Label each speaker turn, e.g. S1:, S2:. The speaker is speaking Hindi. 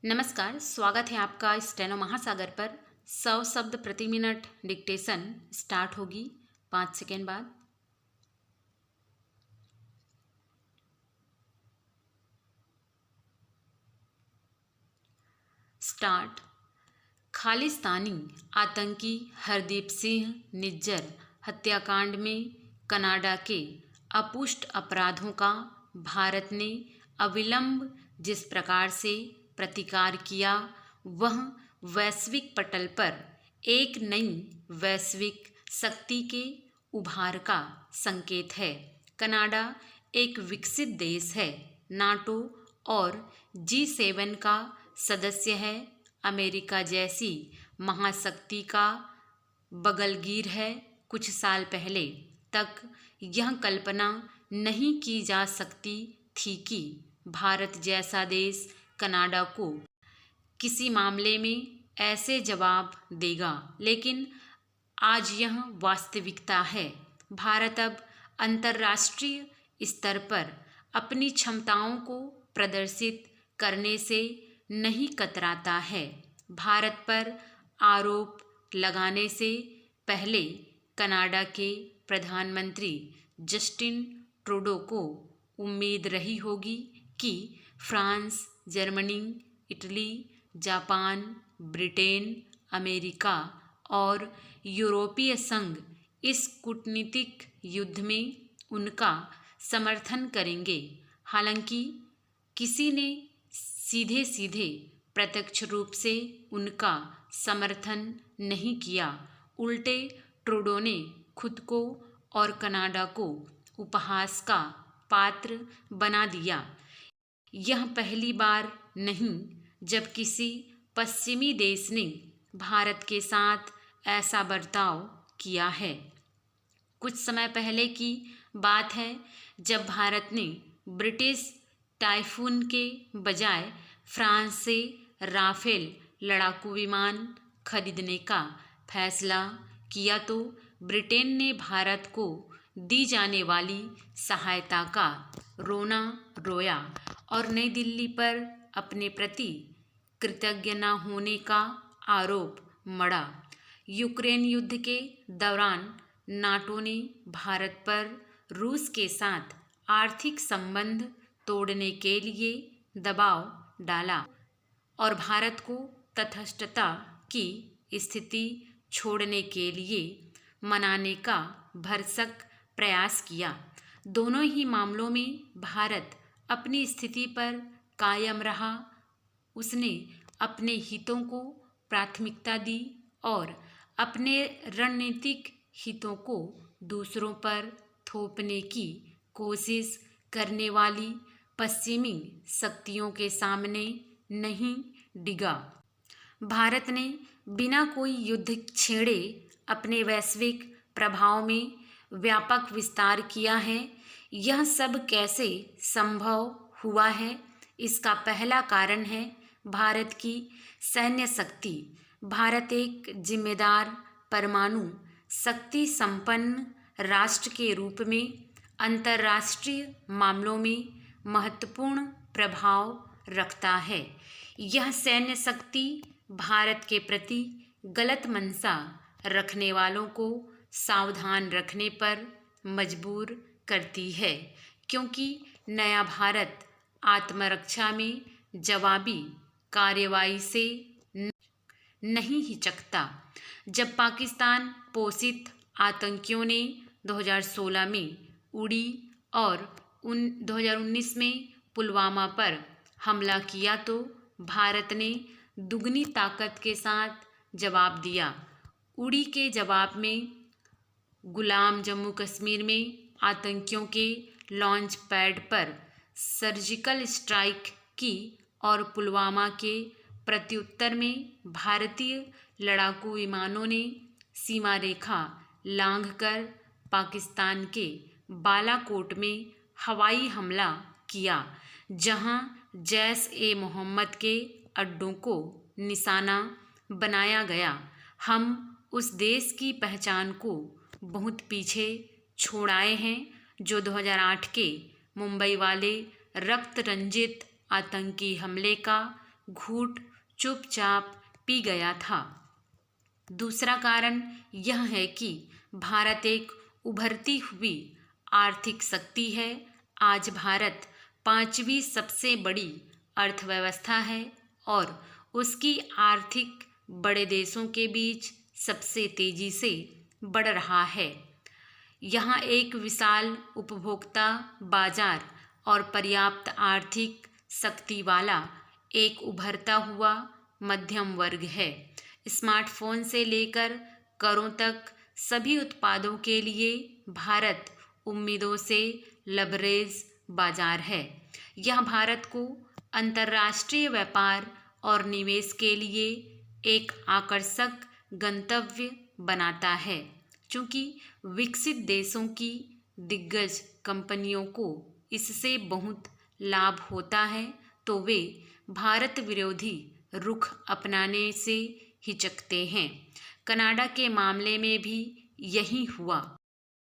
S1: नमस्कार, स्वागत है आपका स्टेनो महासागर पर। 100 शब्द प्रति मिनट डिक्टेशन स्टार्ट होगी 5 सेकेंड बाद। स्टार्ट। खालिस्तानी आतंकी हरदीप सिंह निज्जर हत्याकांड में कनाडा के अपुष्ट अपराधों का भारत ने अविलंब जिस प्रकार से प्रतिकार किया, वह वैश्विक पटल पर एक नई वैश्विक शक्ति के उभार का संकेत है। कनाडा एक विकसित देश है, नाटो और G7 का सदस्य है, अमेरिका जैसी महाशक्ति का बगलगीर है। कुछ साल पहले तक यह कल्पना नहीं की जा सकती थी कि भारत जैसा देश कनाडा को किसी मामले में ऐसे जवाब देगा, लेकिन आज यह वास्तविकता है। भारत अब अंतर्राष्ट्रीय स्तर पर अपनी क्षमताओं को प्रदर्शित करने से नहीं कतराता है। भारत पर आरोप लगाने से पहले कनाडा के प्रधानमंत्री जस्टिन ट्रूडो को उम्मीद रही होगी कि France, Germany, Italy, Japan, Britain, America और यूरोपीय संघ इस कूटनीतिक युद्ध में उनका समर्थन करेंगे। हालांकि किसी ने सीधे सीधे प्रत्यक्ष रूप से उनका समर्थन नहीं किया। उल्टे ट्रूडो ने खुद को और कनाडा को उपहास का पात्र बना दिया। यह पहली बार नहीं जब किसी पश्चिमी देश ने भारत के साथ ऐसा बर्ताव किया है। कुछ समय पहले की बात है जब भारत ने ब्रिटिश टाइफून के बजाय फ्रांस से राफेल लड़ाकू विमान खरीदने का फैसला किया, तो ब्रिटेन ने भारत को दी जाने वाली सहायता का रोना रोया और नई दिल्ली पर अपने प्रति कृतज्ञ न होने का आरोप मढ़ा। यूक्रेन युद्ध के दौरान नाटो ने भारत पर रूस के साथ आर्थिक संबंध तोड़ने के लिए दबाव डाला और भारत को तटस्थता की स्थिति छोड़ने के लिए मनाने का भरसक प्रयास किया। दोनों ही मामलों में भारत अपनी स्थिति पर कायम रहा। उसने अपने हितों को प्राथमिकता दी और अपने रणनीतिक हितों को दूसरों पर थोपने की कोशिश करने वाली पश्चिमी शक्तियों के सामने नहीं डिगा। भारत ने बिना कोई युद्ध छेड़े अपने वैश्विक प्रभाव में व्यापक विस्तार किया है। यह सब कैसे संभव हुआ है? इसका पहला कारण है भारत की सैन्य शक्ति। भारत एक जिम्मेदार परमाणु शक्ति संपन्न राष्ट्र के रूप में अंतर्राष्ट्रीय मामलों में महत्वपूर्ण प्रभाव रखता है। यह सैन्य शक्ति भारत के प्रति गलत मंशा रखने वालों को सावधान रखने पर मजबूर करती है, क्योंकि नया भारत आत्मरक्षा में जवाबी कार्रवाई से नहीं हिचकता। जब पाकिस्तान पोषित आतंकियों ने 2016 में उड़ी और 2019 में पुलवामा पर हमला किया, तो भारत ने दुगनी ताकत के साथ जवाब दिया। उड़ी के जवाब में गुलाम जम्मू कश्मीर में आतंकियों के लॉन्च पैड पर सर्जिकल स्ट्राइक की और पुलवामा के प्रत्युत्तर में भारतीय लड़ाकू विमानों ने सीमा रेखा लांघकर पाकिस्तान के बालाकोट में हवाई हमला किया, जहां जैश-ए-मोहम्मद के अड्डों को निशाना बनाया गया। हम उस देश की पहचान को बहुत पीछे छोड़ आए हैं जो 2008 के मुंबई वाले रक्त रंजित आतंकी हमले का घूंट चुपचाप पी गया था। दूसरा कारण यह है कि भारत एक उभरती हुई आर्थिक शक्ति है। आज भारत 5वीं सबसे बड़ी अर्थव्यवस्था है और उसकी आर्थिक बड़े देशों के बीच सबसे तेजी से बढ़ रहा है। यहाँ एक विशाल उपभोक्ता बाजार और पर्याप्त आर्थिक शक्ति वाला एक उभरता हुआ मध्यम वर्ग है। स्मार्टफोन से लेकर करों तक सभी उत्पादों के लिए भारत उम्मीदों से लबरेज बाजार है। यह भारत को अंतर्राष्ट्रीय व्यापार और निवेश के लिए एक आकर्षक गंतव्य बनाता है। चूँकि विकसित देशों की दिग्गज कंपनियों को इससे बहुत लाभ होता है, तो वे भारत विरोधी रुख अपनाने से हिचकते हैं। कनाडा के मामले में भी यही हुआ।